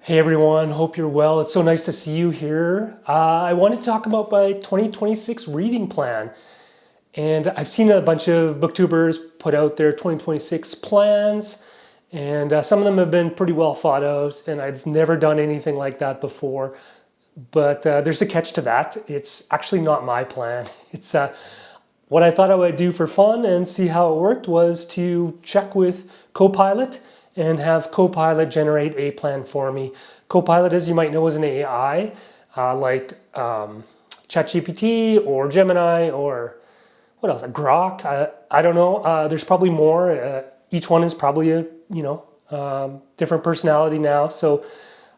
Hey everyone, hope you're well. It's so nice to see you here. I wanted to talk about my 2026 reading plan. And I've seen a bunch of booktubers put out their 2026 plans, and some of them have been pretty well thought out, and I've never done anything like that before. But there's a catch to that. It's actually not my plan. It's what I thought I would do for fun and see how it worked was to check with Copilot and have Copilot generate a plan for me. Copilot, as you might know, is an AI like ChatGPT or Gemini or what else? A Grok? I don't know. There's probably more. Each one is probably a different personality now. So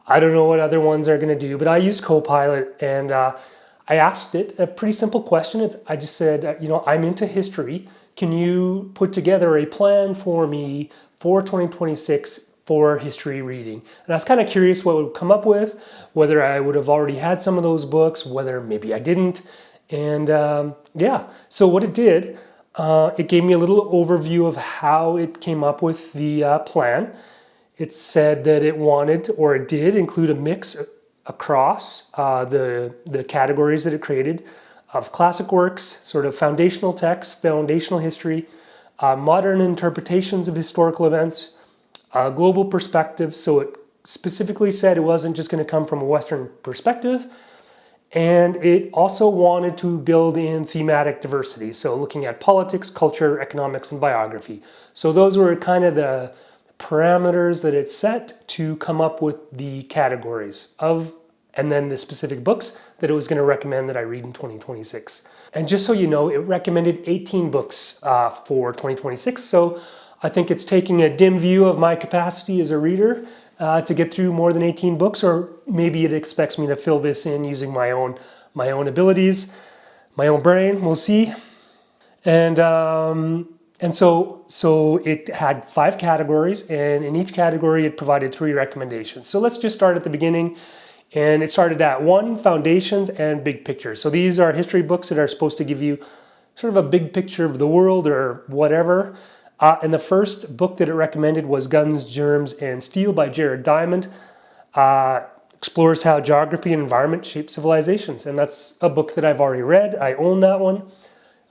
I don't know what other ones are going to do. But I use Copilot, and I asked it a pretty simple question. I just said, I'm into history. Can you put together a plan for me for 2026 for history reading? And I was kind of curious what it would come up with, whether I would have already had some of those books, whether maybe I didn't. And so what it did, it gave me a little overview of how it came up with the plan. It said that it wanted, or it did, include a mix across the categories that it created of classic works, sort of foundational texts, foundational history, modern interpretations of historical events, global perspective. So it specifically said it wasn't just going to come from a Western perspective. And it also wanted to build in thematic diversity. So looking at politics, culture, economics, and biography. So those were kind of the parameters that it set to come up with the categories of, and then the specific books that it was going to recommend that I read in 2026. And just so you know, it recommended 18 books for 2026. So I think it's taking a dim view of my capacity as a reader to get through more than 18 books, or maybe it expects me to fill this in using my own abilities, my own brain. We'll see. And so it had 5 categories, and in each category it provided 3 recommendations. So let's just start at the beginning. And it started at 1, foundations and big picture. So these are history books that are supposed to give you sort of a big picture of the world or whatever. And the first book that it recommended was Guns, Germs, and Steel by Jared Diamond. Explores how geography and environment shape civilizations. And that's a book that I've already read. I own that one.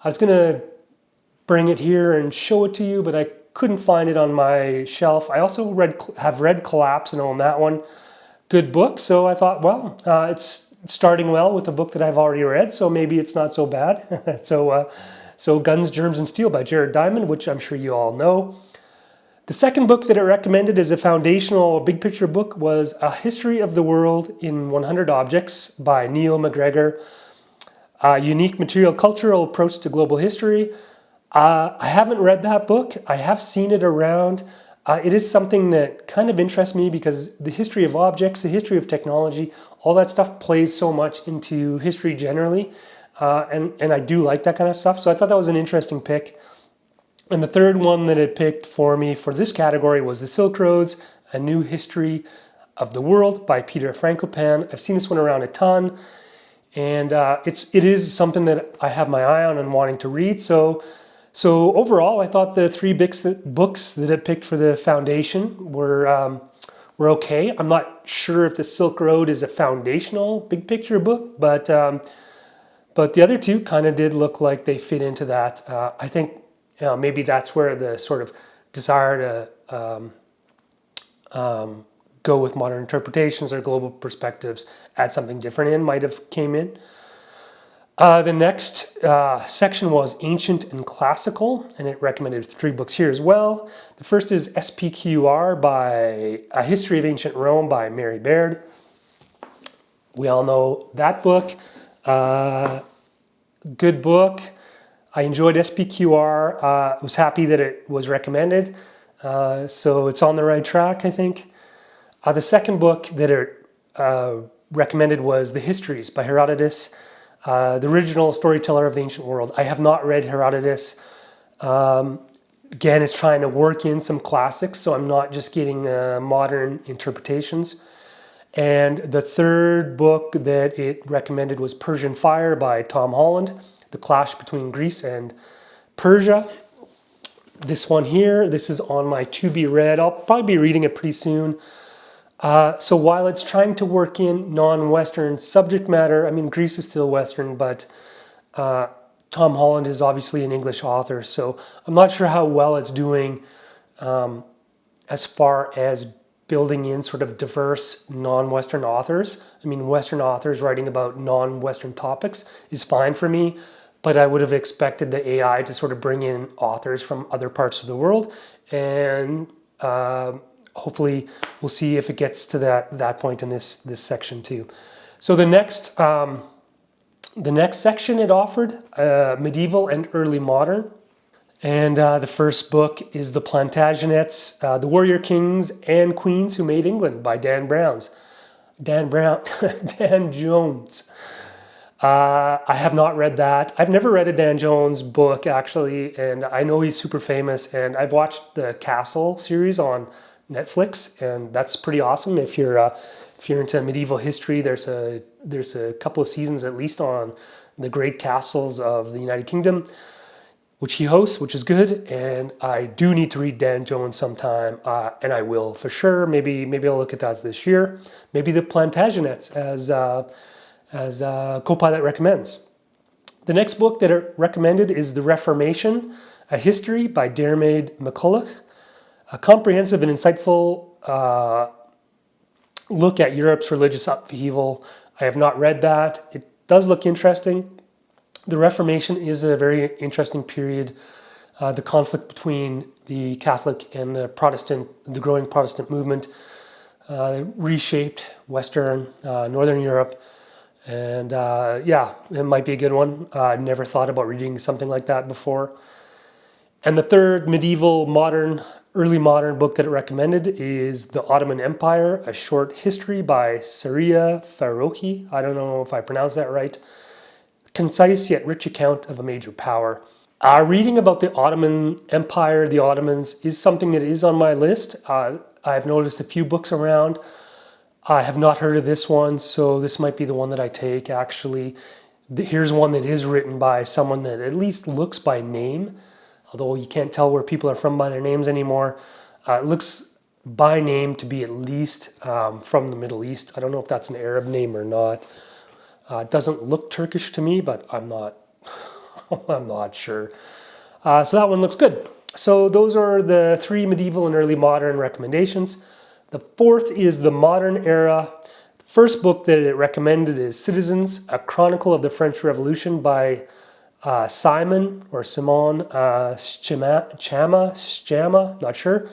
I was going to bring it here and show it to you, but I couldn't find it on my shelf. I also have read Collapse and own that one. Good book. So I thought, well, it's starting well with a book that I've already read, so maybe it's not so bad. So Guns, Germs, and Steel by Jared Diamond, which I'm sure you all know. The second book that it recommended as a foundational big picture book was A History of the World in 100 Objects by Neil McGregor. A Unique Material Cultural Approach to Global History. I haven't read that book. I have seen it around. It is something that kind of interests me because the history of objects, the history of technology, all that stuff plays so much into history generally. And I do like that kind of stuff. So I thought that was an interesting pick. And the third one that it picked for me for this category was The Silk Roads, A New History of the World by Peter Frankopan. I've seen this one around a ton. And it is something that I have my eye on and wanting to read. So overall, I thought the 3 books that it picked for the foundation were okay. I'm not sure if The Silk Road is a foundational big picture book, but the other 2 kind of did look like they fit into that. I think maybe that's where the sort of desire to go with modern interpretations or global perspectives, add something different in, might have came in. The next section was Ancient and Classical, and it recommended 3 books here as well. The first is SPQR by A History of Ancient Rome by Mary Baird. We all know that book. Good book. I enjoyed SPQR. I was happy that it was recommended. So it's on the right track, I think. The second book that it recommended was The Histories by Herodotus. The original storyteller of the ancient world. I have not read Herodotus. Again, it's trying to work in some classics, so I'm not just getting modern interpretations. And the third book that it recommended was Persian Fire by Tom Holland, The Clash Between Greece and Persia. This one here, this is on my to be read. I'll probably be reading it pretty soon. So while it's trying to work in non-Western subject matter, I mean, Greece is still Western, but Tom Holland is obviously an English author, so I'm not sure how well it's doing as far as building in sort of diverse non-Western authors. I mean, Western authors writing about non-Western topics is fine for me, but I would have expected the AI to sort of bring in authors from other parts of the world, and hopefully we'll see if it gets to that point in this section too. So the next section it offered, medieval and early modern. And the first book is The Plantagenets, The Warrior Kings and Queens Who Made England by Dan Jones. I have not read that. I've never read a Dan Jones book, actually, and I know he's super famous, and I've watched the Castle series on Netflix, and that's pretty awesome. If you're into medieval history, there's a couple of seasons at least on the great castles of the United Kingdom, which he hosts, which is good. And I do need to read Dan Jones sometime, and I will for sure. Maybe I'll look at that this year. Maybe The Plantagenets, as Copilot recommends. The next book that it recommended is The Reformation, A History by Diarmaid MacCulloch, a comprehensive and insightful look at Europe's religious upheaval. I have not read that. It does look interesting. The Reformation is a very interesting period. The conflict between the Catholic and the Protestant, the growing Protestant movement, reshaped Western, Northern Europe. And yeah, it might be a good one. I never thought about reading something like that before. And the third medieval, modern, early modern book that it recommended is The Ottoman Empire, A Short History by Saria Faroki. I don't know if I pronounced that right. Concise yet rich account of a major power. Reading about the Ottoman Empire, the Ottomans, is something that is on my list. I've noticed a few books around. I have not heard of this one, so this might be the one that I take, actually. Here's one that is written by someone that at least looks by name, although you can't tell where people are from by their names anymore. It looks by name to be at least from the Middle East. I don't know if that's an Arab name or not. It doesn't look Turkish to me, but I'm not I'm not sure. So that one looks good. So those are the three medieval and early modern recommendations. The fourth is the modern era. The first book that it recommended is Citizens, A Chronicle of the French Revolution by Simon Schama, not sure.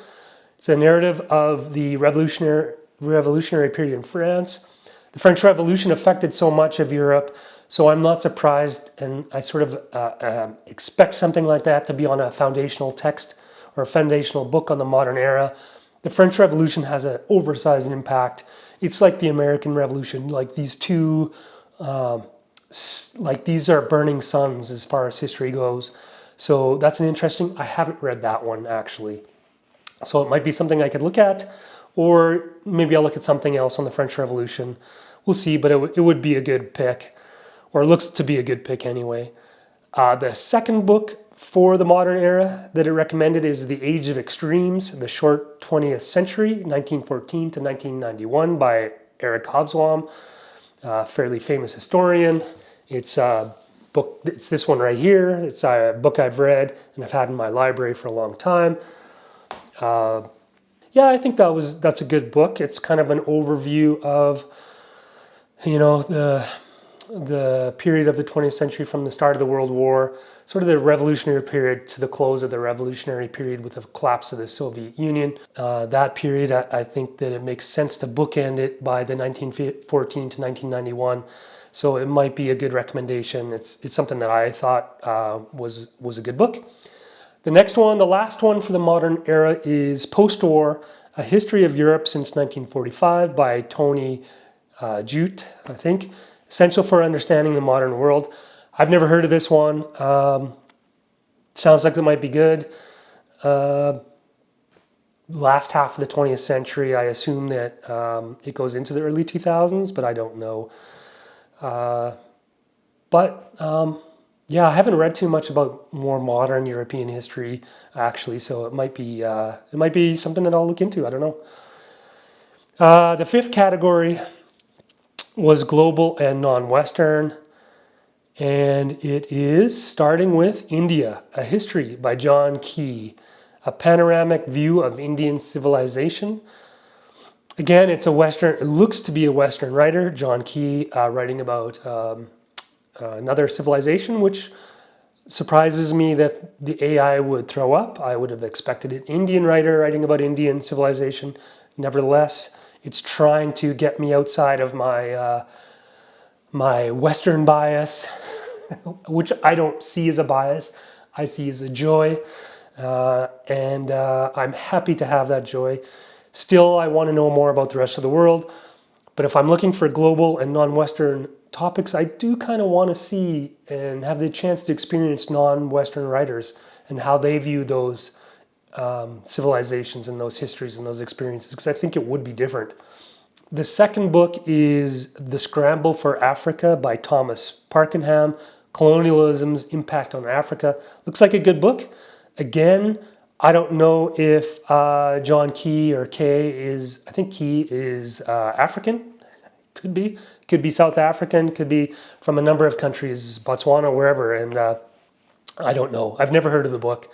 It's a narrative of the revolutionary period in France. The French Revolution affected so much of Europe, so I'm not surprised, and I sort of expect something like that to be on a foundational text or a foundational book on the modern era. The French Revolution has an oversized impact. It's like the American Revolution, like these two, like these are burning suns as far as history goes. So that's an interesting, I haven't read that one actually. So it might be something I could look at, or maybe I'll look at something else on the French Revolution. We'll see, but it would be a good pick, or it looks to be a good pick anyway. The second book for the modern era that it recommended is The Age of Extremes, The Short 20th Century, 1914 to 1991 by Eric Hobsbawm, a fairly famous historian. It's a book, it's this one right here. It's a book I've read and I've had in my library for a long time. Yeah, I think that's a good book. It's kind of an overview of, you know, the period of the 20th century from the start of the World War, sort of the revolutionary period to the close of the revolutionary period with the collapse of the Soviet Union. That period, I think that it makes sense to bookend it by the 1914 to 1991. So it might be a good recommendation. It's something that I thought was a good book. The next one, the last one for the modern era, is Post-War, A History of Europe Since 1945 by Tony Jute, I think. Essential for Understanding the Modern World. I've never heard of this one. Sounds like it might be good. Last half of the 20th century, I assume that it goes into the early 2000s, but I don't know. Yeah, I haven't read too much about more modern European history, actually, so it might be something that I'll look into. I don't know. The fifth category was global and non-Western, and it is starting with India, A History by John Key, a panoramic view of Indian civilization. Again, it's a Western, it looks to be a Western writer, John Key, writing about another civilization, which surprises me that the AI would throw up. I would have expected an Indian writer writing about Indian civilization. Nevertheless, it's trying to get me outside of my Western bias, which I don't see as a bias. I see as a joy, and I'm happy to have that joy. Still, I want to know more about the rest of the world, but if I'm looking for global and non-Western topics, I do kind of want to see and have the chance to experience non-Western writers and how they view those civilizations and those histories and those experiences, because I think it would be different. The second book is The Scramble for Africa by Thomas Parkenham, Colonialism's Impact on Africa. Looks like a good book. Again, I don't know if John Key or Kay is, I think Key is African. Could be South African, could be from a number of countries, Botswana, wherever, and I don't know. I've never heard of the book.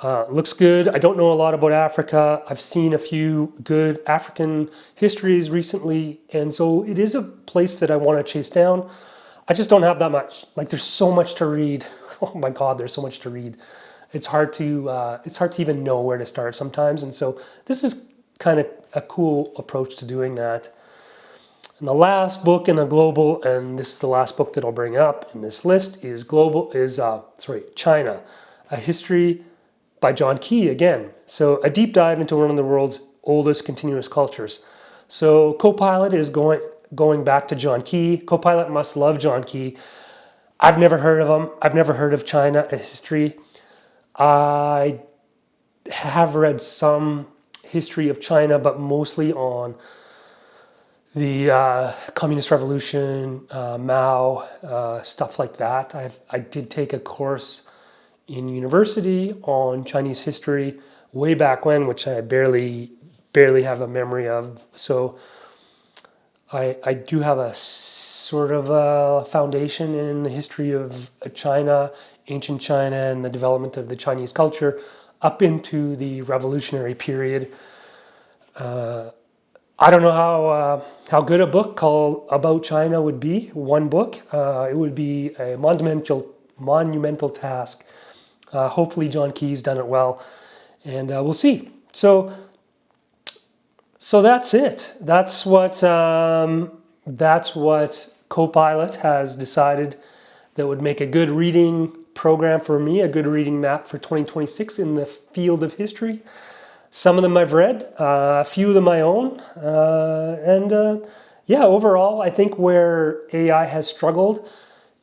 Looks good. I don't know a lot about Africa. I've seen a few good African histories recently, and so it is a place that I want to chase down. I just don't have that much. Like, there's so much to read. Oh my God, there's so much to read. It's hard to even know where to start sometimes, and so this is kind of a cool approach to doing that. And the last book in the global, and this is the last book that I'll bring up in this list, is China, A History by John Key again. So a deep dive into one of the world's oldest continuous cultures. So Copilot is going back to John Key. Copilot must love John Key. I've never heard of him. I've never heard of China, A History. I have read some history of China, but mostly on the Communist Revolution, Mao, stuff like that. I did take a course in university on Chinese history way back when, which I barely have a memory of. So I do have a sort of a foundation in the history of China, ancient China, and the development of the Chinese culture up into the revolutionary period. I don't know how good a book called About China would be. One book, it would be a monumental task. Hopefully John Key's done it well, and we'll see. So that's it. That's what Copilot has decided that would make a good reading program for me, a good reading map for 2026 in the field of history. Some of them I've read, a few of them I own, overall, I think where AI has struggled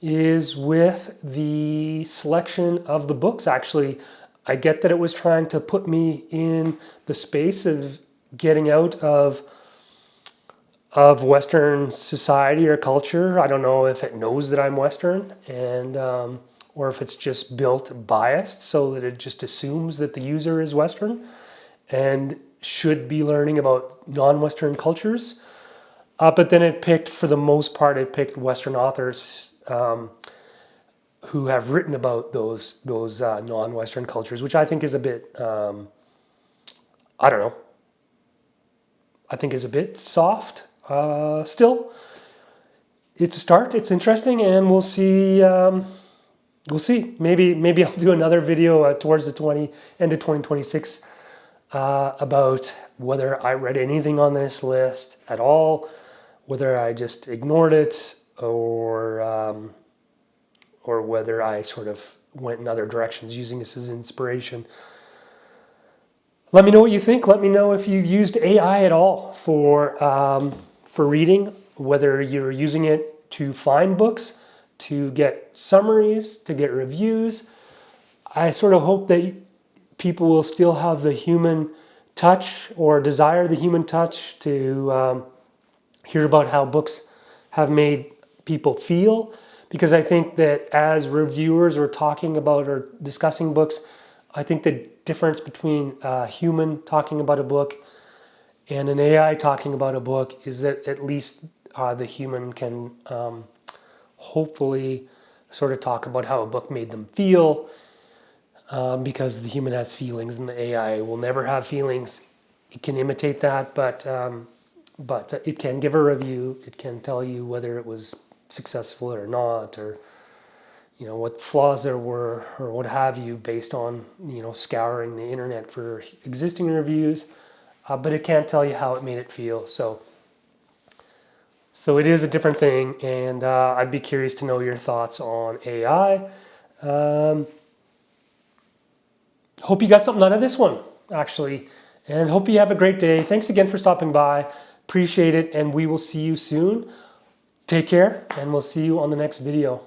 is with the selection of the books. Actually, I get that it was trying to put me in the space of getting out of Western society or culture. I don't know if it knows that I'm Western, and or if it's just built biased so that it just assumes that the user is Western and should be learning about non-Western cultures. But then for the most part, it picked Western authors who have written about those non-Western cultures, which I think is a bit, I don't know, I think is a bit soft. Still, it's a start. It's interesting, and we'll see. We'll see. Maybe I'll do another video towards the end of 2026 about whether I read anything on this list at all, whether I just ignored it, or whether I sort of went in other directions using this as inspiration. Let me know what you think. Let me know if you've used AI at all for reading, whether you're using it to find books, to get summaries, to get reviews. I sort of hope that people will still have the human touch or desire the human touch to hear about how books have made people feel. Because I think that as reviewers are talking about or discussing books, I think the difference between a human talking about a book And an AI talking about a book is that at least the human can hopefully sort of talk about how a book made them feel, because the human has feelings and the AI will never have feelings. It can imitate that, but it can give a review. It can tell you whether it was successful or not, or what flaws there were, or what have you, based on scouring the internet for existing reviews. But it can't tell you how it made it feel. So it is a different thing, and I'd be curious to know your thoughts on AI. Hope you got something out of this one, actually, and hope you have a great day. Thanks again for stopping by. Appreciate it, and we will see you soon. Take care, and we'll see you on the next video.